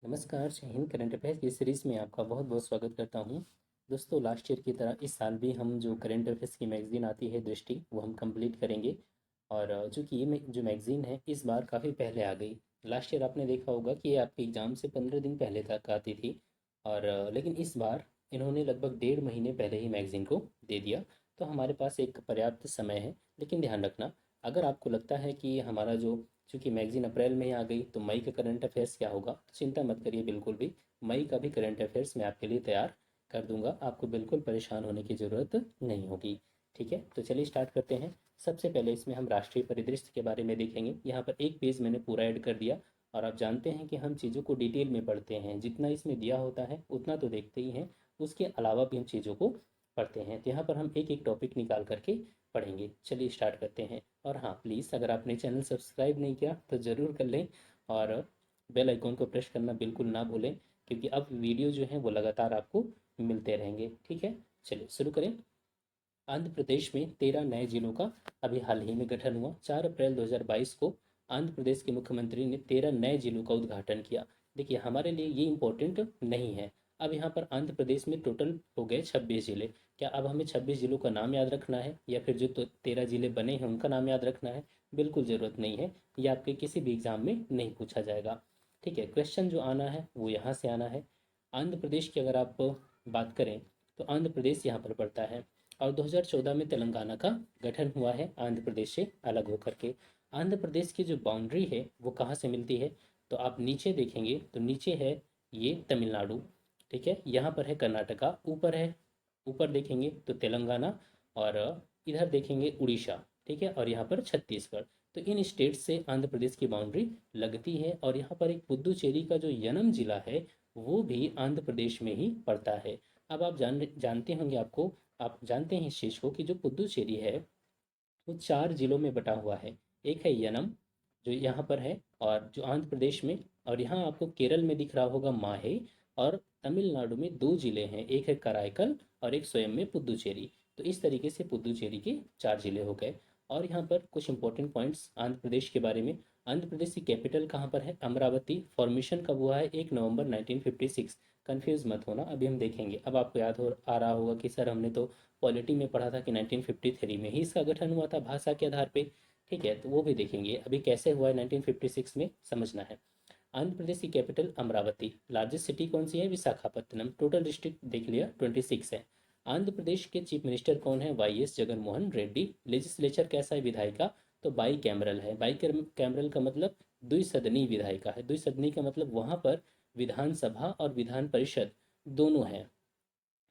नमस्कार, जय Hind. Current affairs की सीरीज़ में आपका बहुत बहुत स्वागत करता हूं। दोस्तों, लास्ट ईयर की तरह इस साल भी हम जो करंट अफेयर्स की मैगज़ीन आती है दृष्टि, वो हम कंप्लीट करेंगे। और चूँकि जो मैगज़ीन है इस बार काफ़ी पहले आ गई। लास्ट ईयर आपने देखा होगा कि ये आपके एग्ज़ाम से 15 दिन पहले तक आती थी। और लेकिन इस बार इन्होंने लगभग 1.5 महीने पहले ही मैगज़ीन को दे दिया। तो हमारे पास एक पर्याप्त समय है। लेकिन ध्यान रखना, अगर आपको लगता है कि हमारा जो, चूँकि मैगज़ीन अप्रैल में ही आ गई, तो मई का करंट अफेयर्स क्या होगा, तो चिंता मत करिए बिल्कुल भी। मई का भी करंट अफेयर्स मैं आपके लिए तैयार कर दूंगा, आपको बिल्कुल परेशान होने की ज़रूरत नहीं होगी। ठीक है, तो चलिए स्टार्ट करते हैं। सबसे पहले इसमें हम राष्ट्रीय परिदृश्य के बारे में देखेंगे। यहाँ पर एक पेज मैंने पूरा ऐड कर दिया। और आप जानते हैं कि हम चीज़ों को डिटेल में पढ़ते हैं, जितना इसमें दिया होता है उतना तो देखते ही हैं, उसके अलावा भी हम चीज़ों को पढ़ते हैं। तो यहाँ पर हम एक एक टॉपिक निकाल करके पढ़ेंगे। चलिए स्टार्ट करते हैं। और हाँ, प्लीज़ अगर आपने चैनल सब्सक्राइब नहीं किया तो ज़रूर कर लें। और बेल आइकॉन को प्रेस करना बिल्कुल ना भूलें, क्योंकि अब वीडियो जो है वो लगातार आपको मिलते रहेंगे। ठीक है, चलिए शुरू करें। आंध्र प्रदेश में 13 नए जिलों का अभी हाल ही में गठन हुआ। 4 अप्रैल 2022 को आंध्र प्रदेश के मुख्यमंत्री ने 13 नए जिलों का उद्घाटन किया। देखिए, हमारे लिए ये इम्पोर्टेंट नहीं है। अब यहाँ पर आंध्र प्रदेश में टोटल हो गए 26 जिले। क्या अब हमें 26 जिलों का नाम याद रखना है, या फिर जो 13 जिले बने हैं उनका नाम याद रखना है? बिल्कुल ज़रूरत नहीं है। ये आपके किसी भी एग्ज़ाम में नहीं पूछा जाएगा। ठीक है, क्वेश्चन जो आना है वो यहाँ से आना है। आंध्र प्रदेश की अगर आप बात करें तो आंध्र प्रदेश यहाँ पर पड़ता है। और 2014 में तेलंगाना का गठन हुआ है आंध्र प्रदेश से अलग होकर के। आंध्र प्रदेश की जो बाउंड्री है वो कहाँ से मिलती है, तो आप नीचे देखेंगे तो नीचे है ये तमिलनाडु। ठीक है, यहाँ पर है कर्नाटका, ऊपर है, ऊपर देखेंगे तो तेलंगाना, और इधर देखेंगे उड़ीसा। ठीक है, और यहाँ पर छत्तीसगढ़। तो इन स्टेट से आंध्र प्रदेश की बाउंड्री लगती है। और यहाँ पर एक पुद्दुचेरी का जो यनम जिला है वो भी आंध्र प्रदेश में ही पड़ता है। अब आप जानते होंगे, आप जानते हैं इस चीज़ को, कि जो पुद्दुचेरी है वो 4 जिलों में बटा हुआ है। एक है यनम जो यहाँ पर है, और जो आंध्र प्रदेश में, और यहाँ आपको केरल में दिख रहा होगा माहे। और तमिलनाडु में 2 जिले हैं, एक है कराईकल और एक स्वयं में पुद्दुचेरी। तो इस तरीके से पुद्दुचेरी के 4 जिले हो गए। और यहाँ पर कुछ इंपॉर्टेंट पॉइंट्स आंध्र प्रदेश के बारे में। आंध्र प्रदेश की कैपिटल कहाँ पर है? अमरावती। फॉर्मेशन कब हुआ है? 1 नवंबर 1956। कन्फ्यूज़ मत होना, अभी हम देखेंगे। अब आपको याद हो आ रहा होगा कि सर हमने तो पॉलिटी में पढ़ा था कि 1953 में ही इसका गठन हुआ था भाषा के आधार पे। ठीक है, तो वो भी देखेंगे अभी कैसे हुआ है 1956 में, समझना है। आंध्र प्रदेश की कैपिटल अमरावती। लार्जेस्ट सिटी कौन सी है? विशाखापत्तनम। टोटल डिस्ट्रिक्ट देख लिया, 26 है। आंध्र प्रदेश के चीफ मिनिस्टर कौन है? YS जगन मोहन रेड्डी। लेजिस्लेचर कैसा है? विधायिका तो बाई कैमरल है। बाई कैमरल का मतलब द्विसदनी विधायिका है। द्विसदनी का मतलब वहाँ पर विधानसभा और विधान परिषद दोनों हैं।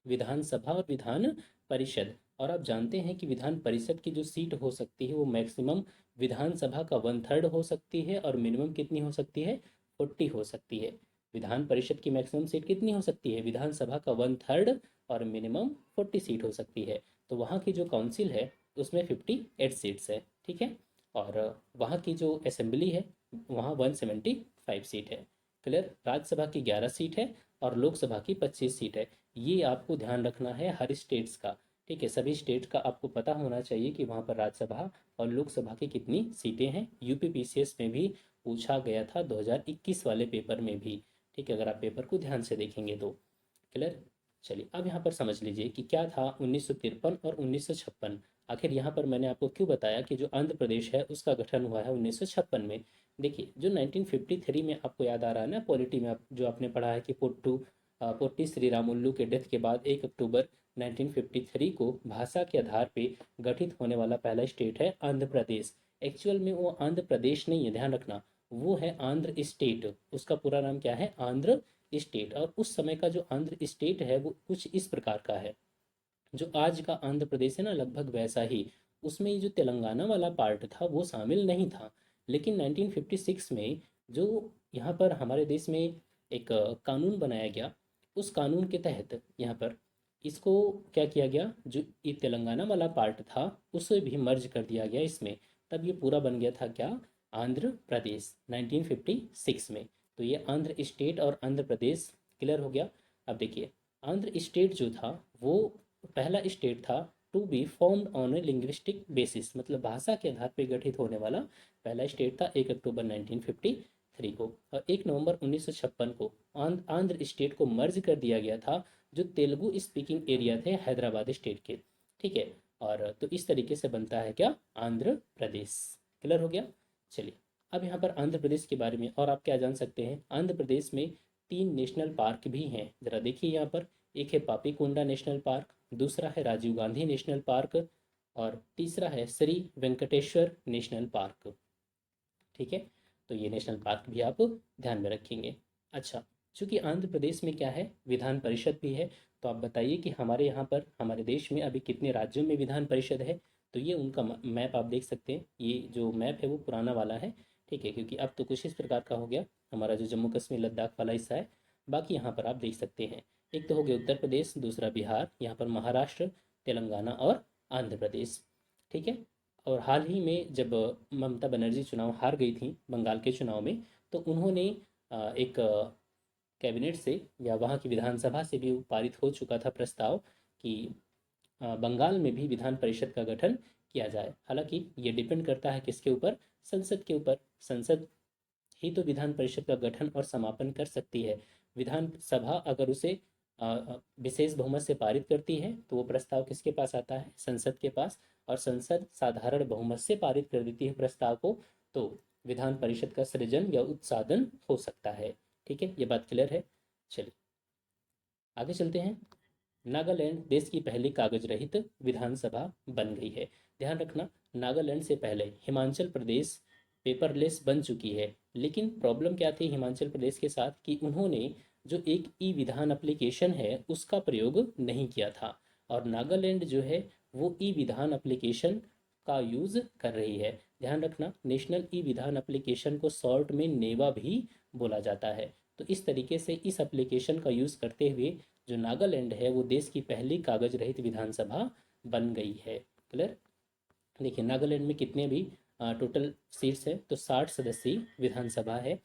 विधानसभा और विधान परिषद। और आप जानते हैं कि विधान परिषद की जो सीट हो सकती है वो मैक्सिमम विधानसभा का 1/3 हो सकती है, और मिनिमम कितनी हो सकती है? 40 हो सकती है। विधान परिषद की मैक्सिमम सीट कितनी हो सकती है? विधानसभा का 1/3, और मिनिमम 40 सीट हो सकती है। तो वहाँ की जो काउंसिल है उसमें 58 सीट्स है। ठीक है, और वहाँ की जो असेंबली है वहाँ 175 सीट है। क्लियर? राज्यसभा की 11 सीट है और लोकसभा की 25 सीट है। ये आपको ध्यान रखना है हर स्टेट्स का। ठीक है, सभी स्टेट का आपको पता होना चाहिए कि वहाँ पर राज्यसभा और लोकसभा की कितनी सीटें हैं। यूपी पीसीएस में भी पूछा गया था 2021 वाले पेपर में भी। ठीक है, अगर आप पेपर को ध्यान से देखेंगे तो। क्लियर? चलिए अब यहाँ पर समझ लीजिए कि क्या था 1953 और 1956। आखिर यहाँ पर मैंने आपको क्यों बताया कि जो आंध्र प्रदेश है उसका गठन हुआ है 1956 में। देखिए, जो 1953 में आपको याद आ रहा है ना, पॉलिटी में जो आपने पढ़ा है कि पोट्टी श्रीरामुलु के डेथ के बाद 1 अक्टूबर 1953 को भाषा के आधार पे गठित होने वाला पहला स्टेट है आंध्र प्रदेश। एक्चुअल में वो आंध्र प्रदेश नहीं है, ध्यान रखना, वो है आंध्र स्टेट। उसका पूरा नाम क्या है? आंध्र स्टेट। और उस समय का जो आंध्र स्टेट है वो कुछ इस प्रकार का है। जो आज का आंध्र प्रदेश है ना, लगभग वैसा ही। उसमें ये जो तेलंगाना वाला पार्ट था वो शामिल नहीं था। लेकिन 1956 में जो यहाँ पर हमारे देश में एक कानून बनाया गया, उस कानून के तहत यहाँ पर इसको क्या किया गया, जो ये तेलंगाना वाला पार्ट था उसे भी मर्ज कर दिया गया इसमें। तब ये पूरा बन गया था क्या? आंध्र प्रदेश 1956 में। तो ये आंध्र स्टेट और आंध्र प्रदेश क्लियर हो गया। अब देखिए, आंध्र स्टेट जो था वो पहला स्टेट था to be formed on a linguistic basis, मतलब भाषा के आधार पर गठित होने वाला पहला स्टेट था 1 अक्टूबर 1953 थ्री को। और 1 नवंबर 1956 को आंध्र स्टेट को मर्ज कर दिया गया था, जो तेलुगु स्पीकिंग एरिया थे हैदराबाद स्टेट के। ठीक है, और तो इस तरीके से बनता है क्या, आंध्र प्रदेश। क्लियर हो गया। चलिए, अब यहाँ पर आंध्र प्रदेश के बारे में और आप क्या जान सकते हैं। आंध्र प्रदेश में 3 नेशनल पार्क भी हैं, ज़रा देखिए यहाँ पर। एक है पापीकोंडा नेशनल पार्क, दूसरा है राजीव गांधी नेशनल पार्क, और तीसरा है श्री वेंकटेश्वर नेशनल पार्क। ठीक है, तो ये नेशनल पार्क भी आप ध्यान में रखेंगे। अच्छा, चूंकि आंध्र प्रदेश में क्या है, विधान परिषद भी है, तो आप बताइए कि हमारे यहाँ पर, हमारे देश में अभी कितने राज्यों में विधान परिषद है। तो ये उनका मैप आप देख सकते हैं। ये जो मैप है वो पुराना वाला है। ठीक है, क्योंकि अब तो कुछ इस प्रकार का हो गया, हमारा जो जम्मू कश्मीर लद्दाख वाला हिस्सा है। बाकी यहाँ पर आप देख सकते हैं, एक तो हो गया उत्तर प्रदेश, दूसरा बिहार, यहाँ पर महाराष्ट्र, तेलंगाना और आंध्र प्रदेश। ठीक है, और हाल ही में जब ममता बनर्जी चुनाव हार गई थी बंगाल के चुनाव में, तो उन्होंने एक कैबिनेट से या वहाँ की विधानसभा से भी पारित हो चुका था प्रस्ताव कि बंगाल में भी विधान परिषद का गठन किया जाए। हालांकि ये डिपेंड करता है किसके ऊपर, संसद के ऊपर। संसद ही तो विधान परिषद का गठन और समापन कर सकती है। विधानसभा अगर उसे विशेष बहुमत से पारित करती है तो वो प्रस्ताव किसके पास आता है, संसद के पास। और संसद साधारण बहुमत से पारित कर देती है प्रस्ताव को, तो विधान परिषद का सृजन या उत्साधन हो सकता है। ठीक है, ये बात क्लियर है। चलिए आगे चलते हैं। नागालैंड देश की पहली कागज रहित विधानसभा बन गई है। ध्यान रखना, नागालैंड से पहले हिमाचल प्रदेश पेपरलेस बन चुकी है। लेकिन प्रॉब्लम क्या थी हिमाचल प्रदेश के साथ, कि उन्होंने जो एक ई विधान एप्लीकेशन है उसका प्रयोग नहीं किया था। और नागालैंड जो है वो ई विधान एप्लीकेशन का यूज़ कर रही है। ध्यान रखना, नेशनल ई विधान एप्लीकेशन को शॉर्ट में नेवा भी बोला जाता है। तो इस तरीके से इस एप्लीकेशन का यूज़ करते हुए जो नागालैंड है वो देश की पहली कागज रहित विधानसभा बन गई है। क्लियर। देखिए नागालैंड में कितने भी टोटल सीट्स है, तो 60 सदस्यीय विधानसभा है,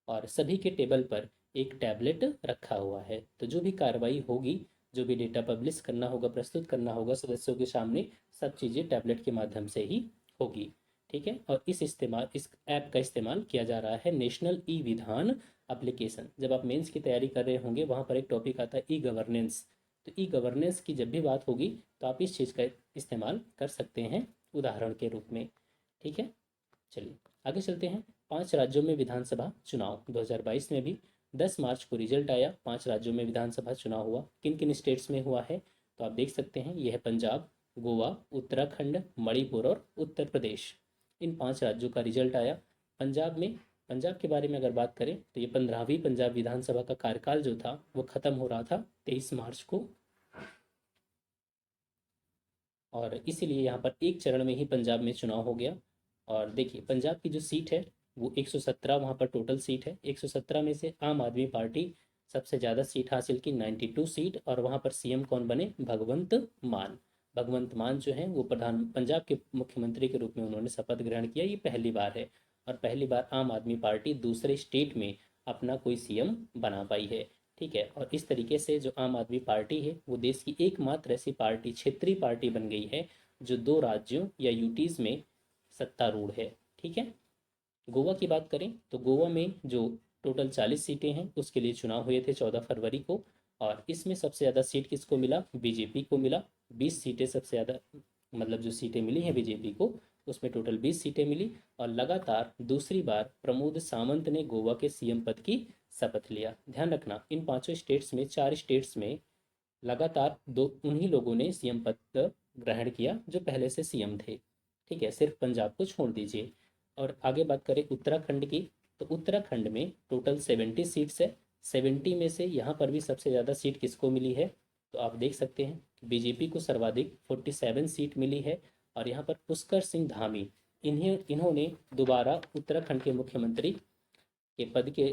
और सभी के टेबल पर एक टैबलेट रखा हुआ है। तो जो भी कार्रवाई होगी, जो भी डेटा पब्लिश करना होगा, प्रस्तुत करना होगा सदस्यों के सामने, सब चीज़ें टैबलेट के माध्यम से ही होगी। ठीक है, और इस ऐप का इस्तेमाल किया जा रहा है, नेशनल ई विधान एप्लीकेशन। जब आप मेंस की तैयारी कर रहे होंगे, वहाँ पर एक टॉपिक आता है ई गवर्नेंस। तो ई गवर्नेंस की जब भी बात होगी तो आप इस चीज़ का इस्तेमाल कर सकते हैं उदाहरण के रूप में। ठीक है, चलिए आगे चलते हैं। 5 राज्यों में विधानसभा चुनाव 2022 में भी 10 मार्च को रिजल्ट आया। 5 राज्यों में विधानसभा चुनाव हुआ। किन किन स्टेट्स में हुआ है, तो आप देख सकते हैं, यह है पंजाब, गोवा, उत्तराखंड, मणिपुर और उत्तर प्रदेश। इन 5 राज्यों का रिजल्ट आया। पंजाब में, पंजाब के बारे में अगर बात करें तो ये 15वीं पंजाब विधानसभा का कार्यकाल जो था वो खत्म हो रहा था 23 मार्च को, और इसीलिए यहाँ पर एक चरण में ही पंजाब में चुनाव हो गया। और देखिए पंजाब की जो सीट है वो 117 वहाँ पर टोटल सीट है। 117 में से आम आदमी पार्टी सबसे ज़्यादा सीट हासिल की, 92 सीट। और वहाँ पर सीएम कौन बने, भगवंत मान। भगवंत मान जो हैं वो प्रधान पंजाब के मुख्यमंत्री के रूप में उन्होंने शपथ ग्रहण किया। ये पहली बार है, और पहली बार आम आदमी पार्टी दूसरे स्टेट में अपना कोई सीएम बना पाई है। ठीक है, और इस तरीके से जो आम आदमी पार्टी है वो देश की एकमात्र ऐसी पार्टी, क्षेत्रीय पार्टी बन गई है जो 2 राज्यों या यूटीज़ में सत्तारूढ़ है। ठीक है, गोवा की बात करें तो गोवा में जो टोटल 40 सीटें हैं उसके लिए चुनाव हुए थे 14 फरवरी को, और इसमें सबसे ज़्यादा सीट किसको मिला, बीजेपी को मिला। 20 सीटें सबसे ज़्यादा, मतलब जो सीटें मिली हैं बीजेपी को, उसमें टोटल 20 सीटें मिली। और लगातार दूसरी बार प्रमोद सावंत ने गोवा के सीएम पद की शपथ लिया। ध्यान रखना, इन 5 स्टेट्स में 4 स्टेट्स में लगातार दो उन्हीं लोगों ने सीएम पद ग्रहण किया जो पहले से सीएम थे। ठीक है, सिर्फ पंजाब को छोड़ दीजिए। और आगे बात करें उत्तराखंड की, तो उत्तराखंड में टोटल 70 सीट्स है। 70 में से यहाँ पर भी सबसे ज़्यादा सीट किसको मिली है, तो आप देख सकते हैं बीजेपी को सर्वाधिक 47 सीट मिली है। और यहाँ पर पुष्कर सिंह धामी, इन्होंने दोबारा उत्तराखंड के मुख्यमंत्री के पद के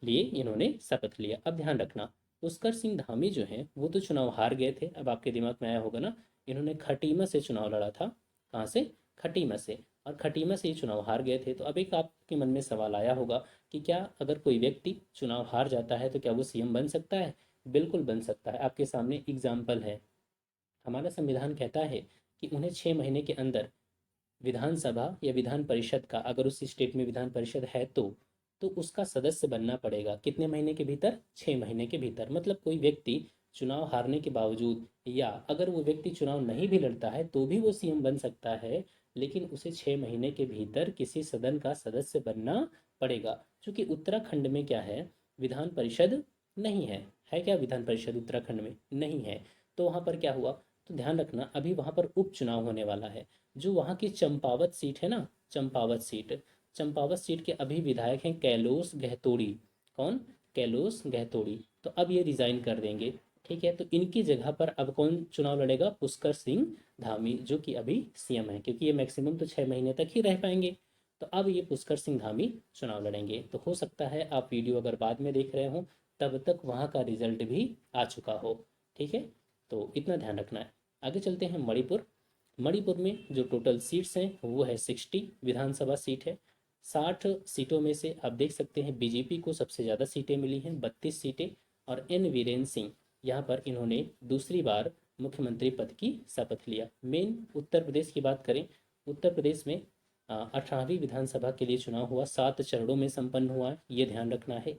लिए इन्होंने शपथ लिया। अब ध्यान रखना, पुष्कर सिंह धामी जो हैं वो तो चुनाव हार गए थे। अब आपके दिमाग में आया होगा ना, इन्होंने खटीमा से चुनाव लड़ा था। कहाँ से, खटीमा से। और खटीमा से ही चुनाव हार गए थे। तो अब एक आपके मन में सवाल आया होगा कि क्या अगर कोई व्यक्ति चुनाव हार जाता है तो क्या वो सीएम बन सकता है। बिल्कुल बन सकता है। आपके सामने एग्जाम्पल है, हमारा संविधान कहता है कि उन्हें 6 महीने के अंदर विधानसभा या विधान परिषद का, अगर उस स्टेट में विधान परिषद है तो तो उसका सदस्य बनना पड़ेगा कितने महीने के भीतर? 6 महीने के भीतर। मतलब कोई व्यक्ति चुनाव हारने के बावजूद, या अगर वो व्यक्ति चुनाव नहीं भी लड़ता है तो भी वो सीएम बन सकता है, लेकिन उसे 6 महीने के भीतर किसी सदन का सदस्य बनना पड़ेगा। क्योंकि उत्तराखंड में क्या है, विधान परिषद नहीं है क्या विधान परिषद उत्तराखंड में नहीं है। तो वहाँ पर क्या हुआ, तो ध्यान रखना अभी वहाँ पर उपचुनाव होने वाला है। जो वहाँ की चंपावत सीट है ना, चंपावत सीट के अभी विधायक हैं कैलाश गहतोड़ी। कौन? कैलाश गहतोड़ी। तो अब ये रिजाइन कर देंगे, ठीक है। तो इनकी जगह पर अब कौन चुनाव लड़ेगा? पुष्कर सिंह धामी, जो कि अभी सीएम है, क्योंकि ये मैक्सिमम तो 6 महीने तक ही रह पाएंगे। तो अब ये पुष्कर सिंह धामी चुनाव लड़ेंगे। तो हो सकता है आप वीडियो अगर बाद में देख रहे हो तब तक वहाँ का रिजल्ट भी आ चुका हो, ठीक है। तो इतना ध्यान रखना है। आगे चलते हैं मणिपुर। मणिपुर में जो टोटल सीट्स हैं वो है 60 विधानसभा सीट है। 60 सीटों में से आप देख सकते हैं बीजेपी को सबसे ज़्यादा सीटें मिली हैं, 32 सीटें। और एन वीरेन सिंह, यहाँ पर इन्होंने दूसरी बार मुख्यमंत्री पद की शपथ लिया। मेन उत्तर प्रदेश की बात करें, उत्तर प्रदेश में 18वीं विधानसभा के लिए चुनाव हुआ, 7 चरणों में संपन्न हुआ, ये ध्यान रखना है।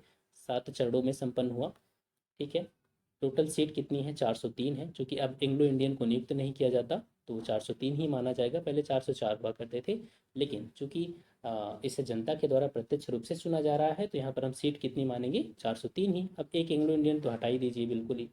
7 चरणों में संपन्न हुआ, ठीक है। टोटल सीट कितनी है? 403 है। चूंकि अब एंग्लो इंडियन को नियुक्त नहीं किया जाता तो वो 403 ही माना जाएगा, पहले 404 हुआ करते थे। लेकिन चूंकि इसे जनता के द्वारा प्रत्यक्ष रूप से चुना जा रहा है तो यहाँ पर हम सीट कितनी मानेंगे? 403 ही। अब एक एंग्लो इंडियन तो हटा ही दीजिए बिल्कुल ही।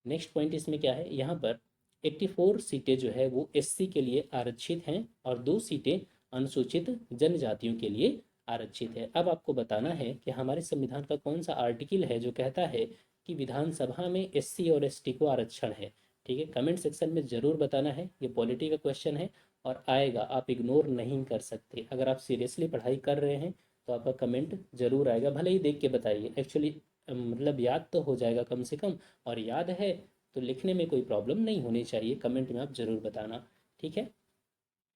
नेक्स्ट पॉइंट इसमें क्या है, यहाँ पर 84 सीटें जो है वो एससी के लिए आरक्षित हैं और 2 सीटें अनुसूचित जनजातियों के लिए आरक्षित है। अब आपको बताना है कि हमारे संविधान का कौन सा आर्टिकल है जो कहता है कि विधानसभा में एससी और एसटी को आरक्षण है, ठीक है। कमेंट सेक्शन में ज़रूर बताना है, ये पॉलिटी का क्वेश्चन है और आएगा, आप इग्नोर नहीं कर सकते। अगर आप सीरियसली पढ़ाई कर रहे हैं तो आपका कमेंट जरूर आएगा, भले ही देख के बताइए। एक्चुअली मतलब याद तो हो जाएगा कम से कम, और याद है तो लिखने में कोई प्रॉब्लम नहीं होनी चाहिए। कमेंट में आप ज़रूर बताना, ठीक है।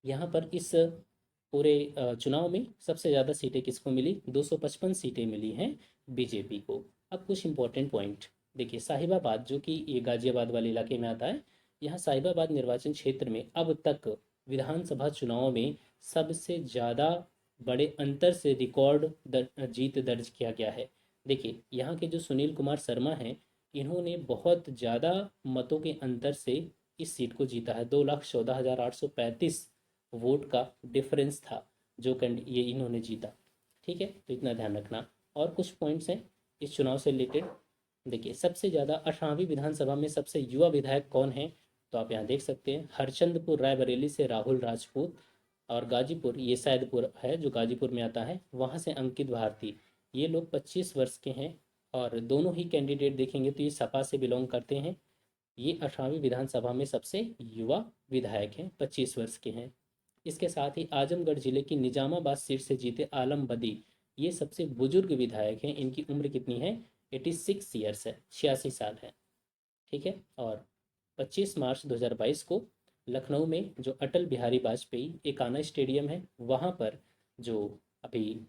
यहाँ पर इस पूरे चुनाव में सबसे ज़्यादा सीटें किसको मिली? 255 सीटें मिली हैं बीजेपी को। अब कुछ इंपॉर्टेंट पॉइंट देखिए, साहिबाबाद जो कि ये गाजियाबाद वाले इलाके में आता है, यहाँ साहिबाबाद निर्वाचन क्षेत्र में अब तक विधानसभा चुनाव में सबसे ज़्यादा बड़े अंतर से रिकॉर्ड जीत दर्ज किया गया है। देखिए यहाँ के जो सुनील कुमार शर्मा हैं, इन्होंने बहुत ज़्यादा मतों के अंतर से इस सीट को जीता है। 2,14,835 वोट का डिफरेंस था जो ये इन्होंने जीता, ठीक है। तो इतना ध्यान रखना। और कुछ पॉइंट्स हैं इस चुनाव से रिलेटेड। देखिए सबसे ज़्यादा 18वीं विधानसभा में सबसे युवा विधायक कौन है? तो आप यहाँ देख सकते हैं, हरचंदपुर रायबरेली से राहुल राजपूत, और गाजीपुर, ये सैदपुर है जो गाजीपुर में आता है, वहाँ से अंकित भारती। ये लोग 25 वर्ष के हैं और दोनों ही कैंडिडेट देखेंगे तो ये सपा से बिलोंग करते हैं। ये 18वीं विधानसभा में सबसे युवा विधायक हैं, 25 वर्ष के हैं। इसके साथ ही आजमगढ़ जिले की निजामाबाद सीट से जीते आलम बदी, ये सबसे बुजुर्ग विधायक हैं। इनकी उम्र कितनी है? 86 ईयर्स है, 86 साल है, ठीक है। और 25 मार्च 2022 को लखनऊ में जो अटल बिहारी वाजपेयी एकाना स्टेडियम है, वहाँ पर जो अभी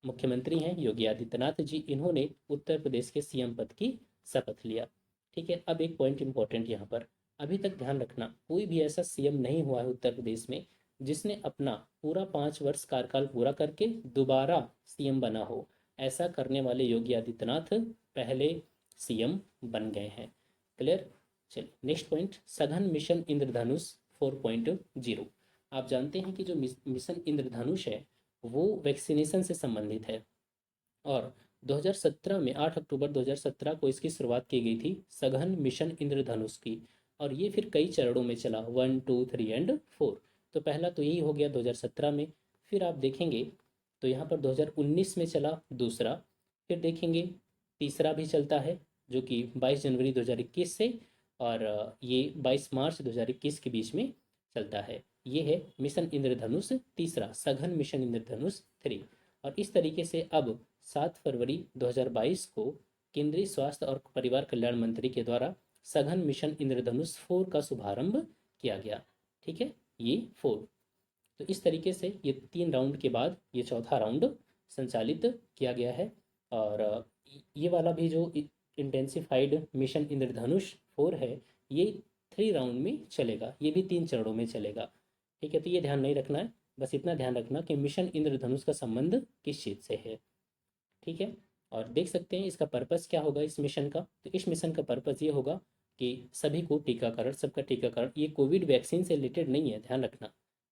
मुख्यमंत्री हैं योगी आदित्यनाथ जी, इन्होंने उत्तर प्रदेश के सीएम पद की शपथ लिया, ठीक है। अब एक पॉइंट इंपॉर्टेंट यहाँ पर, अभी तक ध्यान रखना, कोई भी ऐसा सीएम नहीं हुआ है उत्तर प्रदेश में जिसने अपना पूरा 5 वर्ष कार्यकाल पूरा करके दोबारा सीएम बना हो। ऐसा करने वाले योगी आदित्यनाथ पहले सीएम बन गए हैं। क्लियर? चलिए नेक्स्ट पॉइंट, सघन मिशन इंद्रधनुष 4.0। आप जानते हैं कि जो मिशन इंद्रधनुष है वो वैक्सीनेशन से संबंधित है, और 2017 में 8 अक्टूबर 2017 को इसकी शुरुआत की गई थी, सघन मिशन इंद्रधनुष की। और ये फिर कई चरणों में चला, 1, 2, 3 एंड 4। तो पहला तो यही हो गया 2017 में। फिर आप देखेंगे तो यहाँ पर 2019 में चला दूसरा, फिर देखेंगे तीसरा भी चलता है जो कि 22 जनवरी 2021 से, और ये 22 मार्च 2021 के बीच में चलता है। ये है मिशन इंद्रधनुष तीसरा, सघन मिशन इंद्रधनुष 3। और इस तरीके से अब 7 फरवरी 2022 को केंद्रीय स्वास्थ्य और परिवार कल्याण मंत्री के द्वारा सघन मिशन इंद्रधनुष 4 का शुभारंभ किया गया, ठीक है, ये 4। तो इस तरीके से ये 3 राउंड के बाद ये चौथा राउंड संचालित किया गया है। और ये वाला भी जो इंटेंसिफाइड मिशन इंद्रधनुष 4 है, ये 3 राउंड में चलेगा, ये भी 3 चरणों में चलेगा, ठीक है। तो ये ध्यान नहीं रखना है, बस इतना ध्यान रखना कि मिशन इंद्रधनुष का संबंध किस चीज़ से है। ठीक है। और देख सकते हैं इसका पर्पस क्या होगा इस मिशन का। तो इस मिशन का पर्पस ये होगा कि सभी को टीकाकरण, सबका टीकाकरण, ये कोविड वैक्सीन से रिलेटेड नहीं है, ध्यान रखना।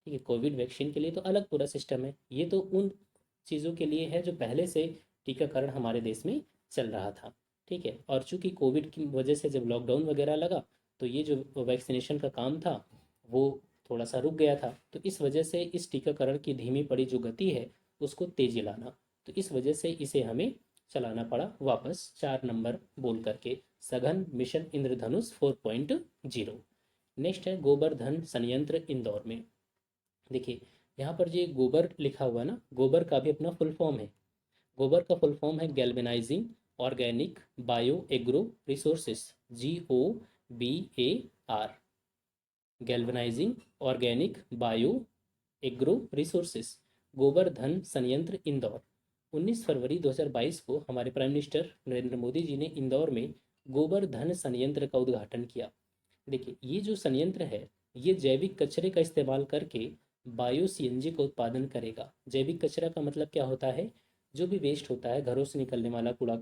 ठीक है, कोविड वैक्सीन के लिए तो अलग पूरा सिस्टम है, ये तो उन चीज़ों के लिए है जो पहले से टीकाकरण हमारे देश में चल रहा था। ठीक है, और चूंकि कोविड की वजह से जब लॉकडाउन वगैरह लगा तो ये जो वैक्सीनेशन का काम था वो थोड़ा सा रुक गया था। तो इस वजह से इस टीकाकरण की धीमी पड़ी जो गति है उसको तेजी लाना, तो इस वजह से इसे हमें चलाना पड़ा वापस 4 नंबर बोल करके, सघन मिशन इंद्रधनुष 4.0। नेक्स्ट है गोबर्धन संयंत्र इंदौर में। देखिए यहाँ पर जो गोबर लिखा हुआ है ना, गोबर का भी अपना फुल फॉर्म है। गोबर का फुल फॉर्म है galvanising organic bio agro resources, GOBAR, galvanising organic bio agro resources, Govardhan संयंत्र इंदौर। 19 फरवरी 2022 को हमारे प्राइम मिनिस्टर नरेंद्र मोदी जी ने इंदौर में गोवर्धन संयंत्र का उद्घाटन किया। देखिए ये जो संयंत्र है ये जैविक कचरे का इस्तेमाल करके बायो सीएनजी का उत्पादन करेगा। जैविक कचरा का मतलब क्या होता है, जो भी वेस्ट होता है, घरों से निकलने वाला कूड़ा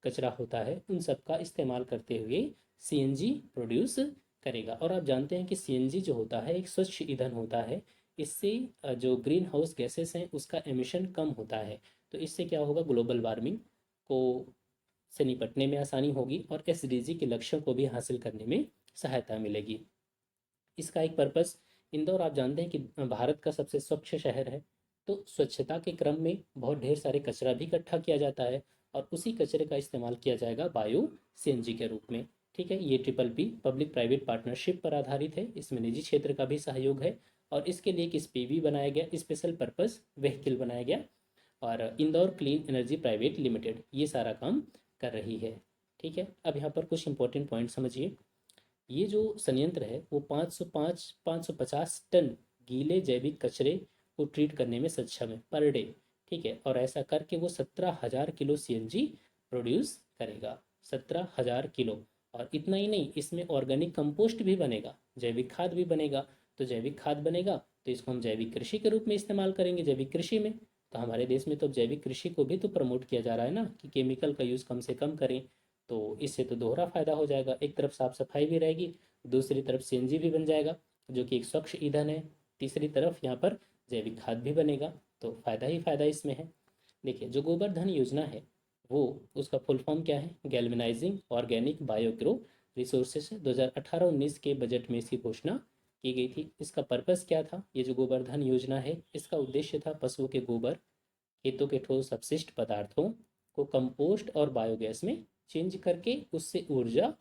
कचरा होता है, उन सब का इस्तेमाल करते हुए सीएनजी प्रोड्यूस करेगा। और आप जानते हैं कि सीएनजी जो होता है एक स्वच्छ ईंधन होता है, इससे जो ग्रीन हाउस गैसेस हैं उसका एमिशन कम होता है। तो इससे क्या होगा, ग्लोबल वार्मिंग को से निपटने में आसानी होगी और एसडीजी के लक्ष्यों को भी हासिल करने में सहायता मिलेगी। इसका एक पर्पस, इंदौर आप जानते हैं कि भारत का सबसे स्वच्छ शहर है, तो स्वच्छता के क्रम में बहुत ढेर सारे कचरा भी इकट्ठा किया जाता है और उसी कचरे का इस्तेमाल किया जाएगा बायो सीएनजी के रूप में। ठीक है, ये PPP पब्लिक प्राइवेट पार्टनरशिप पर आधारित है, इसमें निजी क्षेत्र का भी सहयोग है और इसके लिए एक SPV बनाया गया, स्पेशल पर्पस व्हीकल बनाया गया, और Indore clean energy private limited ये सारा काम कर रही है। ठीक है, अब यहाँ पर कुछ इंपॉर्टेंट पॉइंट समझिए। ये जो संयंत्र है वो 550 टन गीले जैविक कचरे को ट्रीट करने में सक्षम है पर डे। ठीक है, और ऐसा करके वो 17,000 किलो सीएनजी प्रोड्यूस करेगा, 17,000 किलो। और इतना ही नहीं, इसमें ऑर्गेनिक कंपोस्ट भी बनेगा, जैविक खाद भी बनेगा। तो जैविक खाद बनेगा तो इसको हम जैविक कृषि के रूप में इस्तेमाल करेंगे, जैविक कृषि में। तो हमारे देश में तो जैविक कृषि को भी तो प्रमोट किया जा रहा है ना, कि केमिकल का यूज़ कम से कम करें। तो इससे तो दोहरा फ़ायदा हो जाएगा, एक तरफ साफ सफाई भी रहेगी, दूसरी तरफ सीएनजी भी बन जाएगा जो कि एक स्वच्छ ईंधन है, तीसरी तरफ यहाँ पर जैविक खाद भी बनेगा, तो फ़ायदा ही फ़ायदा इसमें है। देखिए जो गोबर धन योजना है वो, उसका फुल फॉर्म क्या है, गैल्वेनाइजिंग ऑर्गेनिक बायोग्रो रिसोर्सेज। 2018-19 के बजट में इसकी घोषणा की गई थी। इसका पर्पस क्या था, ये जो गोबर धन योजना है इसका उद्देश्य था पशुओं के गोबर, खेतों के ठोस अपशिष्ट पदार्थों को कंपोस्ट और बायोगैस में चेंज करके उससे ऊर्जा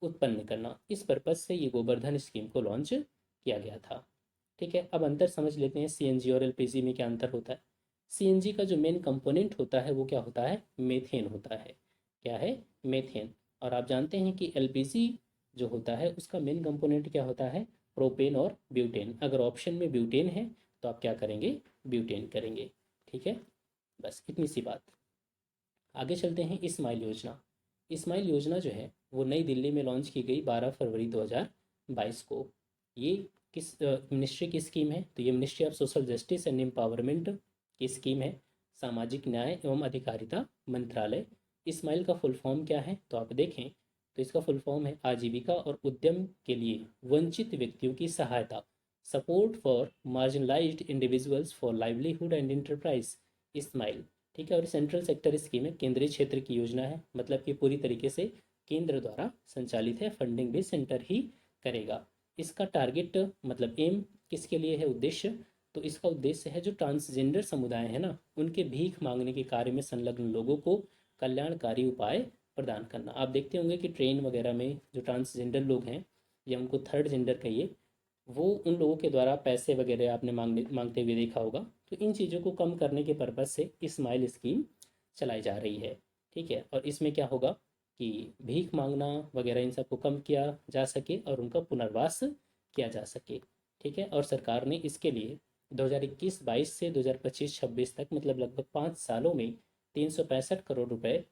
उत्पन्न करना। इस पर्पज से ये गोवर्धन स्कीम को लॉन्च किया गया था। ठीक है, अब अंतर समझ लेते हैं सीएनजी और एलपीजी में क्या अंतर होता है। सीएनजी का जो मेन कंपोनेंट होता है वो क्या होता है, मेथेन होता है। क्या है, मेथेन। और आप जानते हैं कि एलपीजी जो होता है उसका मेन कंपोनेंट क्या होता है, प्रोपेन और ब्यूटेन। अगर ऑप्शन में ब्यूटेन है तो आप क्या करेंगे, ब्यूटेन करेंगे। ठीक है, बस इतनी सी बात। आगे चलते हैं इस्माइल योजना। इस्माइल योजना जो है वो नई दिल्ली में लॉन्च की गई 12 फरवरी 2022 को। ये किस मिनिस्ट्री की स्कीम है, तो ये ministry of social justice and empowerment की स्कीम है, सामाजिक न्याय एवं अधिकारिता मंत्रालय। इस्माइल का फुल फॉर्म क्या है, तो आप देखें तो इसका फुल फॉर्म है आजीविका और उद्यम के लिए वंचित व्यक्तियों की सहायता, support for marginalised individuals for livelihood and enterprise, SMILE. ठीक है, और सेंट्रल सेक्टर स्कीम है, केंद्रीय क्षेत्र की योजना है, मतलब कि पूरी तरीके से केंद्र द्वारा संचालित है, फंडिंग भी सेंटर ही करेगा। इसका टारगेट मतलब एम किसके लिए है, उद्देश्य, तो इसका उद्देश्य है जो ट्रांसजेंडर समुदाय है ना उनके भीख मांगने के कार्य में संलग्न लोगों को कल्याणकारी उपाय प्रदान करना। आप देखते होंगे कि ट्रेन वगैरह में जो ट्रांसजेंडर लोग हैं या उनको थर्ड जेंडर कहिए, वो उन लोगों के द्वारा पैसे वगैरह आपने मांगते हुए देखा होगा। तो इन चीज़ों को कम करने के पर्पज़ से इस्माइल स्कीम चलाई जा रही है। ठीक है, और इसमें क्या होगा कि भीख मांगना वगैरह इन सबको कम किया जा सके और उनका पुनर्वास किया जा सके। ठीक है, और सरकार ने इसके लिए 2021-22 से 2025-26 तक मतलब लगभग 5 सालों में 365 करोड़ रुपए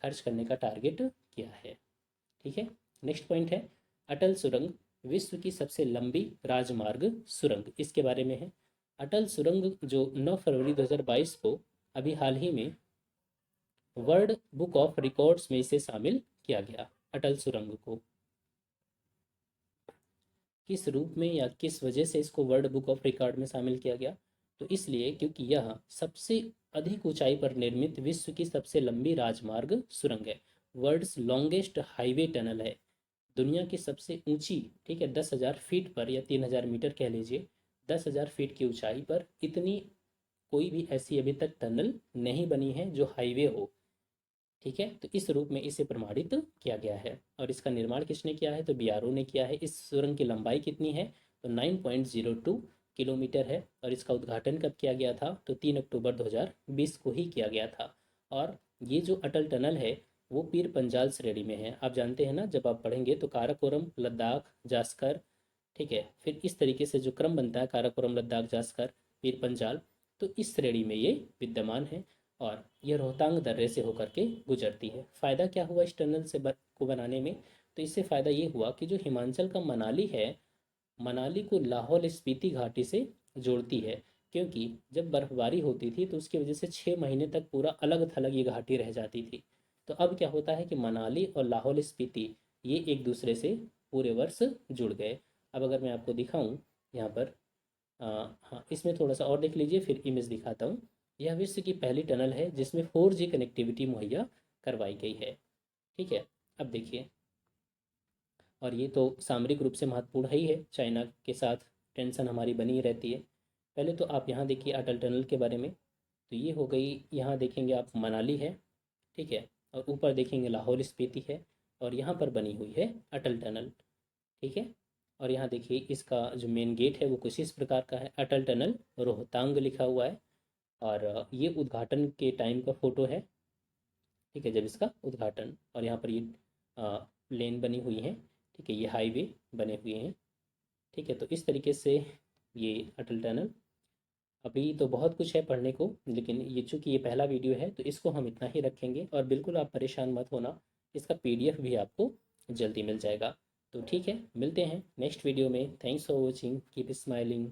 खर्च करने का टारगेट किया है। ठीक है, नेक्स्ट पॉइंट है अटल सुरंग, विश्व की सबसे लंबी राजमार्ग सुरंग, इसके बारे में है। अटल सुरंग जो 9 फरवरी 2022 को अभी हाल ही में वर्ल्ड बुक ऑफ रिकॉर्ड्स में इसे शामिल किया गया, अटल सुरंग को। किस रूप में या किस वजह से इसको वर्ल्ड बुक ऑफ रिकॉर्ड में शामिल किया गया? तो इसलिए क्योंकि यह सबसे अधिक ऊंचाई पर निर्मित विश्व की सबसे लंबी राजमार्ग सुरंग है। वर्ल्ड्स लॉन्गेस्ट हाईवे टनल है, दुनिया की सबसे ऊंची, ठीक है, 10,000 फीट पर या 3,000 मीटर कह लीजिए, 10,000 फीट की ऊंचाई पर इतनी कोई भी ऐसी अभी तक टनल नहीं बनी है जो हाईवे हो। ठीक है, तो इस रूप में इसे प्रमाणित किया गया है। और इसका निर्माण किसने किया है? तो बीआरओ ने किया है। इस सुरंग की लंबाई कितनी है? तो 9.02 किलोमीटर है। और इसका उद्घाटन कब किया गया था? तो 3 अक्टूबर 2020 को ही किया गया था। और ये जो अटल टनल है वो पीर पंजाल श्रेणी में है। आप जानते हैं ना, जब आप पढ़ेंगे तो काराकोरम, लद्दाख, जास्कर, ठीक है, फिर इस तरीके से जो क्रम बनता है, काराकोरम, लद्दाख, जास्कर, पीर पंजाल, तो इस श्रेणी में ये विद्यमान है। और यह रोहतांग दर्रे से होकर के गुजरती है। फ़ायदा क्या हुआ इस टनल से को बनाने में? तो इससे फ़ायदा ये हुआ कि जो हिमाचल का मनाली है, मनाली को लाहौल स्पीति घाटी से जोड़ती है। क्योंकि जब बर्फबारी होती थी तो उसकी वजह से 6 महीने तक पूरा अलग थलग ये घाटी रह जाती थी। तो अब क्या होता है कि मनाली और लाहौल स्पीति ये एक दूसरे से पूरे वर्ष जुड़ गए। अब अगर मैं आपको दिखाऊं यहाँ पर, हाँ, इसमें थोड़ा सा और देख लीजिए, फिर इमेज दिखाता हूँ। यह विश्व की पहली टनल है जिसमें 4G कनेक्टिविटी मुहैया करवाई गई है। ठीक है, अब देखिए, और ये तो सामरिक रूप से महत्वपूर्ण है ही है, चाइना के साथ टेंशन हमारी बनी ही रहती है। पहले तो आप यहाँ देखिए अटल टनल के बारे में। तो ये हो गई, यहाँ देखेंगे आप मनाली है, ठीक है, और ऊपर देखेंगे लाहौल स्पीति है, और यहाँ पर बनी हुई है अटल टनल। ठीक है, और यहाँ देखिए इसका जो मेन गेट है वो कुछ इस प्रकार का है, अटल टनल रोहतांग लिखा हुआ है। और ये उद्घाटन के टाइम का फ़ोटो है, ठीक है, जब इसका उद्घाटन, और यहाँ पर ये लेन बनी हुई है, ठीक है, ये हाईवे बने हुए हैं। ठीक है, तो इस तरीके से ये अटल टनल। अभी तो बहुत कुछ है पढ़ने को, लेकिन ये चूँकि ये पहला वीडियो है तो इसको हम इतना ही रखेंगे। और बिल्कुल आप परेशान मत होना, इसका पीडीएफ भी आपको जल्दी मिल जाएगा। तो ठीक है, मिलते हैं नेक्स्ट वीडियो में। Thanks for watching, keep smiling.